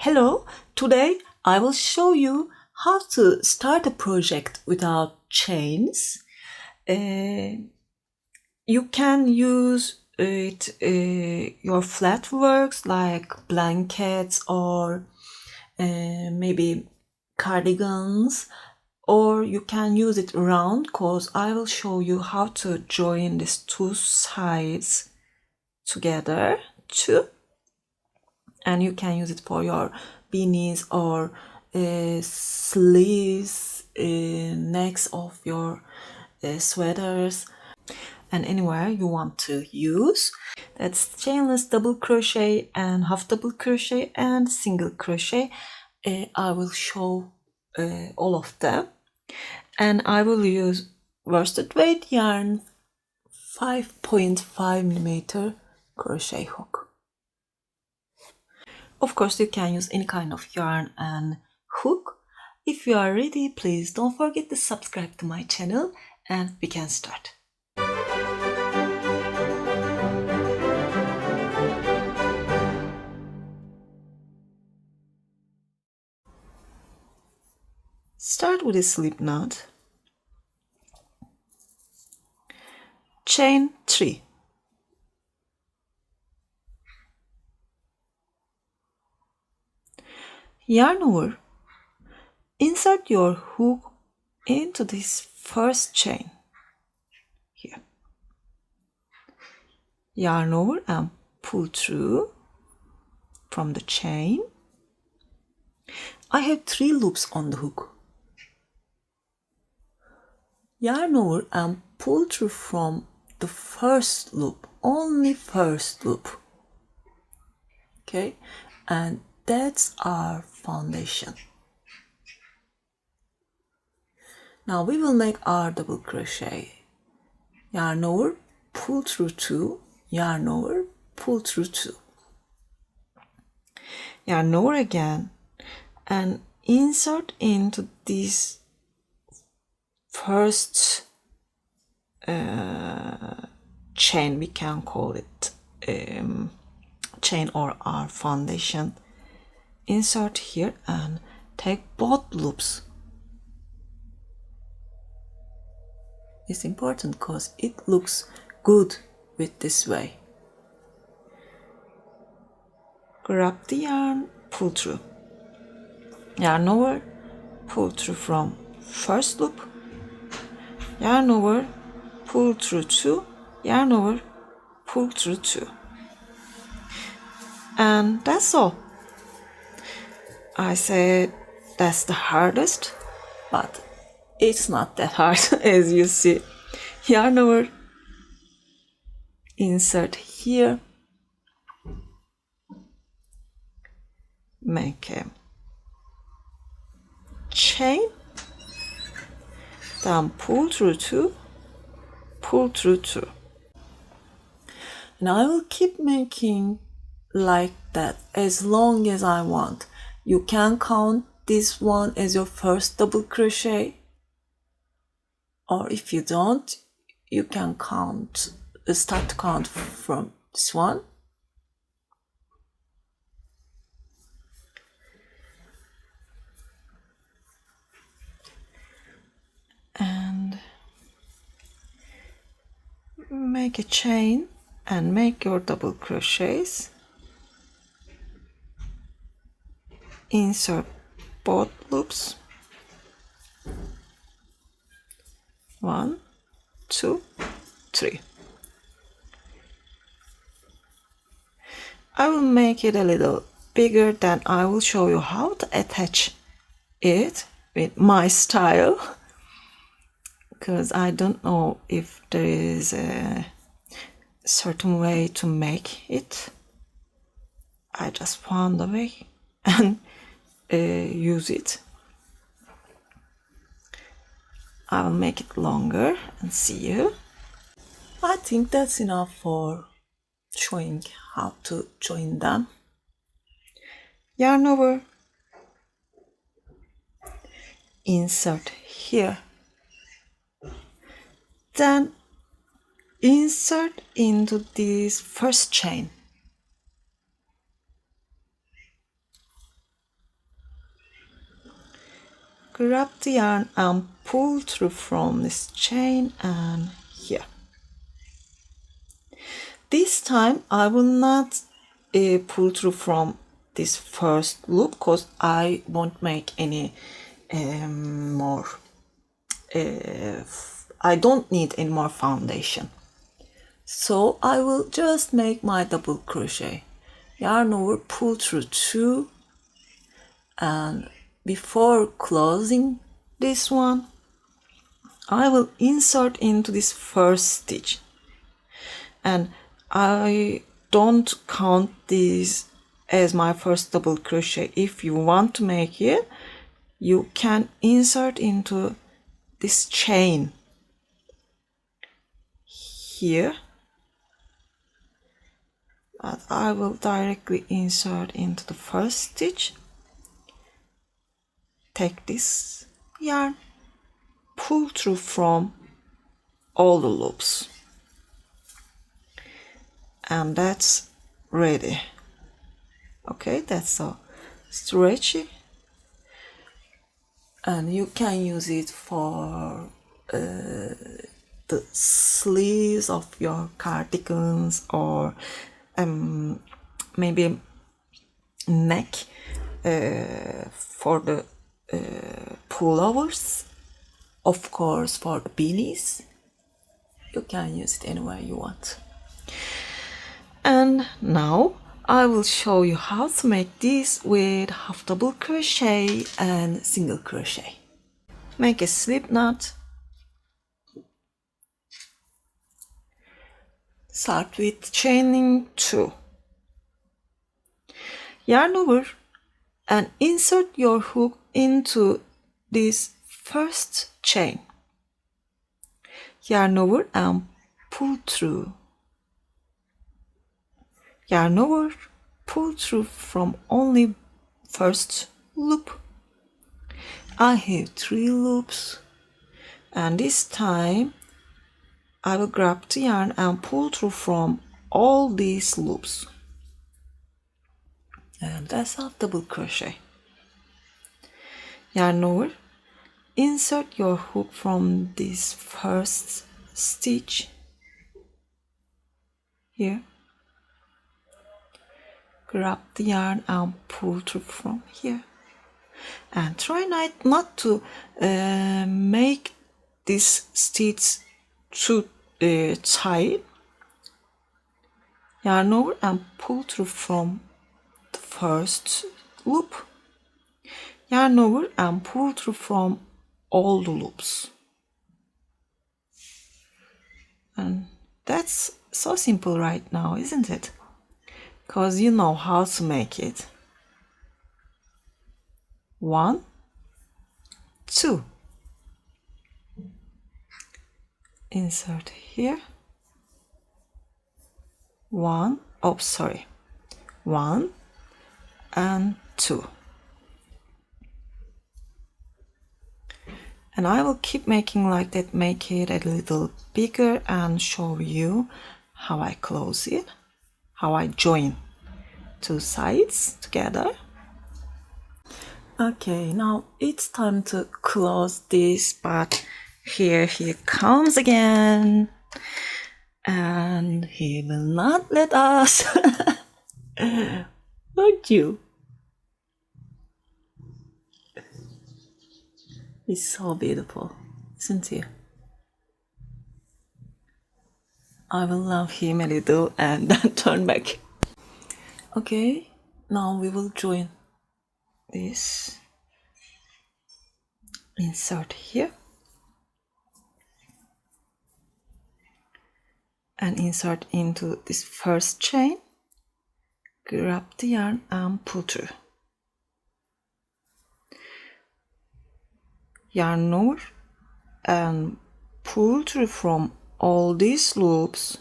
Hello, today I will show you how to start a project without chains. You can use your flat works like blankets or maybe cardigans, or you can use it round because I will show you how to join these two sides together too. And you can use it for your beanies or sleeves, necks of your sweaters, and anywhere you want to use. That's chainless double crochet and half double crochet and single crochet. I will show all of them, and I will use worsted weight yarn 5.5mm crochet hook. Of course, you can use any kind of yarn and hook. If you are ready, please don't forget to subscribe to my channel and we can start. Start with a slip knot. Chain 3. Yarn over. Insert your hook into this first chain here. Yarn over and pull through from the chain. I have 3 loops on the hook. Yarn over and pull through from the first loop, only first loop. Okay, and that's our foundation. Now we will make our double crochet. Yarn over, pull through 2, yarn over, pull through 2. Yarn over again and insert into this first chain, we can call it chain or our foundation. Insert here and take both loops. It's important because it looks good with this way. Grab the yarn, pull through. Yarn over, pull through from first loop. Yarn over, pull through 2, yarn over, pull through 2. And that's all. I said that's the hardest, but it's not that hard as you see. Yarn over, insert here, make a chain, then pull through 2, pull through 2. And I will keep making like that as long as I want. You can count this one as your first double crochet, or if you don't, you can start to count from this one. And make a chain and make your double crochets. Insert both loops. 1, 2, 3. I will make it a little bigger, then I will show you how to attach it with my style, because I don't know if there is a certain way to make it. I just found a way and use it. I will make it longer and see you. I think that's enough for showing how to join them. Yarn over, insert here, then insert into this first chain. grab the yarn and pull through from this chain and here. This time I will not pull through from this first loop because I won't make any more. I don't need any more foundation. So I will just make my double crochet. Yarn over, pull through 2, and before closing this one, I will insert into this first stitch. And I don't count this as my first double crochet. If you want to make it, you can insert into this chain here, but I will directly insert into the first stitch. Take this yarn, pull through from all the loops, and that's ready. Okay, that's so stretchy, and you can use it for the sleeves of your cardigans, or maybe neck for the pullovers. Of course, for the beanies, you can use it anywhere you want. And now I will show you how to make this with half double crochet and single crochet. Make a slip knot. Start with chaining 2. Yarn over and insert your hook into this first chain. Yarn over and pull through. Yarn over, pull through from only first loop. I have 3 loops, and this time I will grab the yarn and pull through from all these loops, and that's half double crochet. Yarn over, insert your hook from this first stitch here, grab the yarn and pull through from here, and try not to make this stitch too tight. Yarn over and pull through from the first loop. Yarn over and pull through from all the loops. And that's so simple right now, isn't it? Because you know how to make it. 1, 2. Insert here. 1 and 2. And I will keep making like that, make it a little bigger and show you how I close it, how I join 2 sides together. Okay, now it's time to close this, but here he comes again, and he will not let us. Won't you? He's so beautiful, isn't he? I will love him a little and then turn back. Okay, now we will join this. Insert here. And insert into this first chain. Grab the yarn and pull through. Yarn over and pull through from all these loops,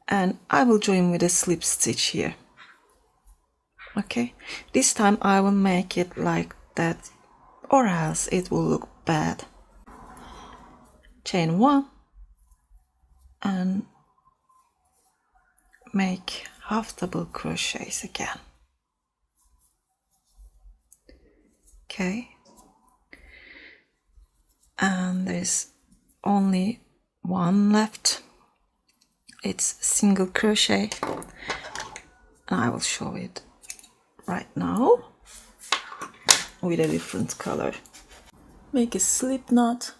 and I will join with a slip stitch here. Okay, this time I will make it like that, or else it will look bad. Chain 1 and make half double crochets again. Okay, is only one left. It's single crochet, and I will show it right now with a different color. Make a slip knot,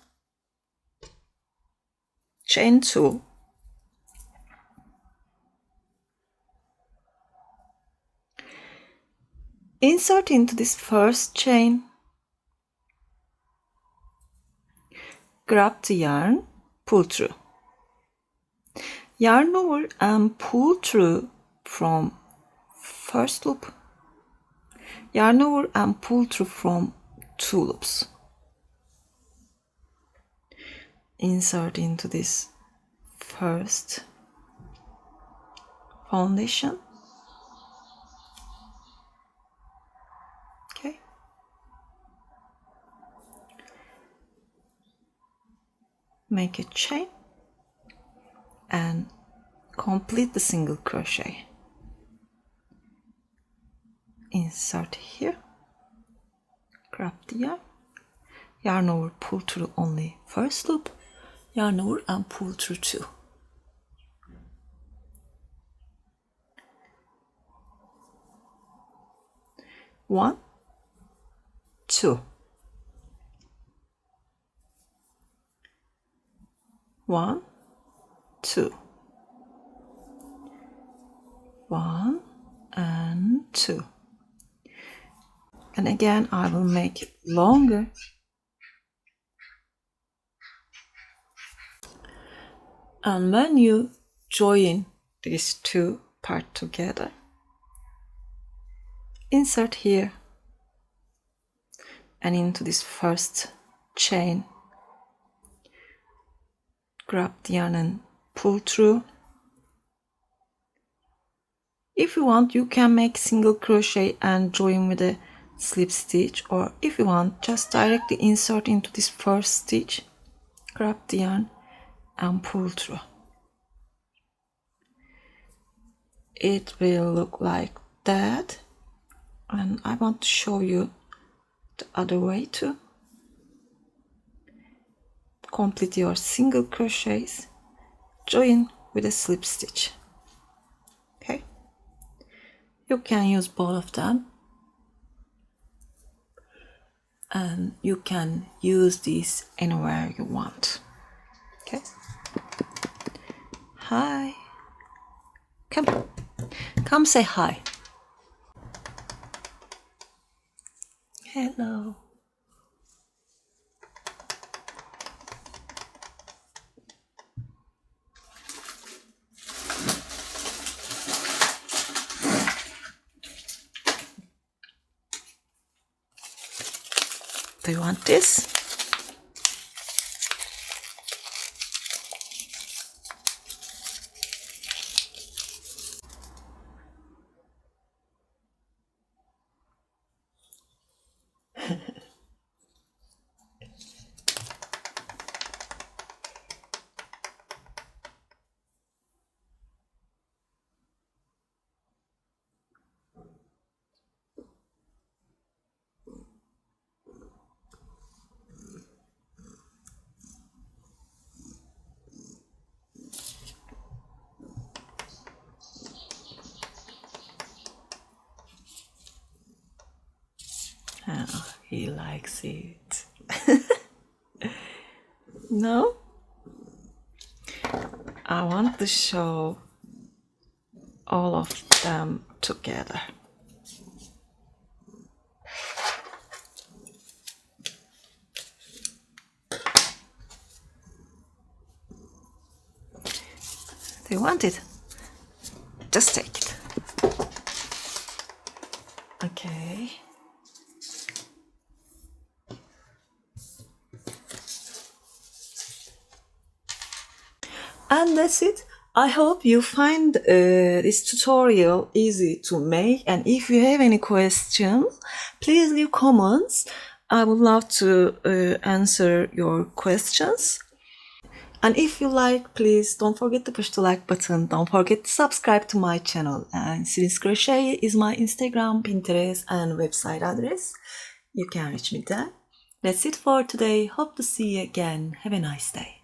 chain 2, insert into this first chain, grab the yarn, pull through, yarn over and pull through from first loop, yarn over and pull through from 2 loops. Insert into this first foundation. Okay. Make a chain and complete the single crochet. Insert here, grab the yarn, yarn over, pull through only first loop, yarn over and pull through 2. One, 2. 1, 2. 1 and 2. And again, I will make it longer. And when you join these 2 parts together, insert here and into this first chain, grab the yarn and pull through. If you want, you can make single crochet and join with a slip stitch, or if you want, just directly insert into this first stitch, grab the yarn and pull through. It will look like that, and I want to show you the other way too. Complete your single crochets, join with a slip stitch. Okay, you can use both of them, and you can use these anywhere you want. Okay. Hi. Come say hi. Hello. Do you want this? Oh, he likes it. No? I want to show all of them together. Do you want it? Just take it. Okay. And that's it. I hope you find this tutorial easy to make, and if you have any questions, please leave comments. I would love to answer your questions. And if you like, please don't forget to push the like button. Don't forget to subscribe to my channel. And Chainless Crochet is my Instagram, Pinterest and website address. You can reach me there. That's it for today. Hope to see you again. Have a nice day.